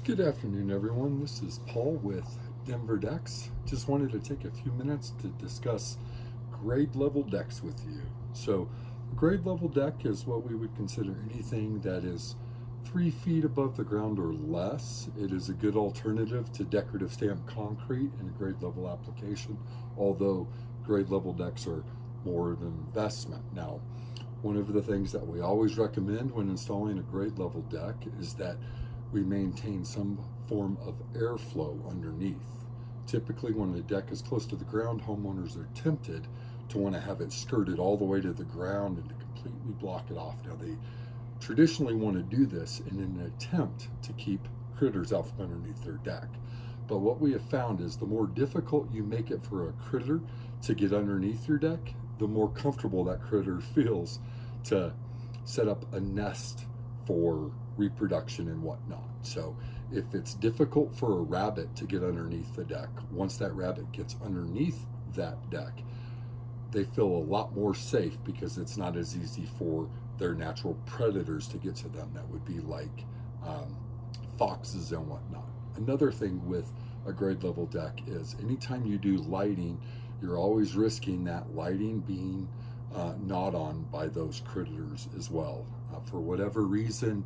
Good afternoon, everyone. This is Paul with Denver Decks. Just wanted to take a few minutes to discuss grade level decks with you. So, a grade level deck is what we would consider anything that is 3 feet above the ground or less. It is a good alternative to decorative stamped concrete in a grade level application, although grade level decks are more of an investment. Now, one of the things that we always recommend when installing a grade level deck is that we maintain some form of airflow underneath. Typically, when a deck is close to the ground, homeowners are tempted to want to have it skirted all the way to the ground and to completely block it off. Now, they traditionally want to do this in an attempt to keep critters out from underneath their deck. But what we have found is the more difficult you make it for a critter to get underneath your deck, the more comfortable that critter feels to set up a nest for reproduction and whatnot. So if it's difficult for a rabbit to get underneath the deck, once that rabbit gets underneath that deck, they feel a lot more safe because it's not as easy for their natural predators to get to them. That would be like foxes and whatnot. Another thing with a grade level deck is anytime you do lighting, you're always risking that lighting being gnawed on by those critters as well. For whatever reason,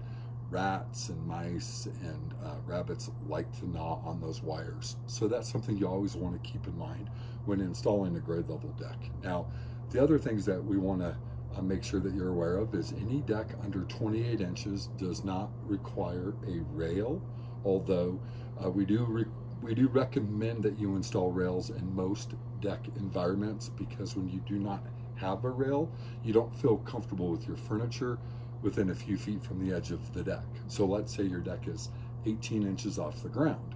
rats and mice and rabbits like to gnaw on those wires. So that's something you always want to keep in mind when installing a grade level deck. Now, the other things that we want to make sure that you're aware of is any deck under 28 inches does not require a rail, although we do recommend that you install rails in most deck environments, because when you do not have a rail, you don't feel comfortable with your furniture within a few feet from the edge of the deck. So let's say your deck is 18 inches off the ground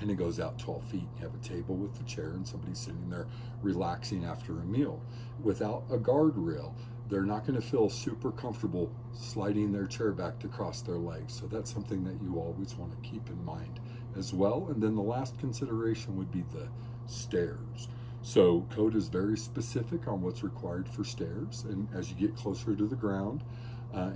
and it goes out 12 feet. You have a table with a chair and somebody's sitting there relaxing after a meal. Without a guardrail, they're not going to feel super comfortable sliding their chair back to cross their legs. So that's something that you always want to keep in mind as well. And then the last consideration would be the stairs. So code is very specific on what's required for stairs, and as you get closer to the ground,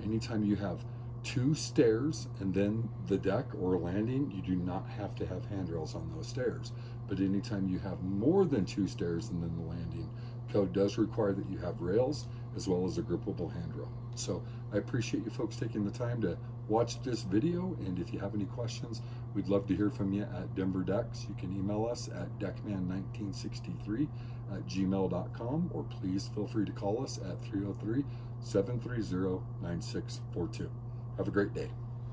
anytime you have 2 stairs and then the deck or landing, you do not have to have handrails on those stairs. But anytime you have more than 2 stairs and then the landing, code does require that you have rails as well as a grippable handrail. So I appreciate you folks taking the time to watch this video, and if you have any questions, we'd love to hear from you at Denver Decks. You can email us at deckman1963@gmail.com, or please feel free to call us at 303-730-9642. Have a great day.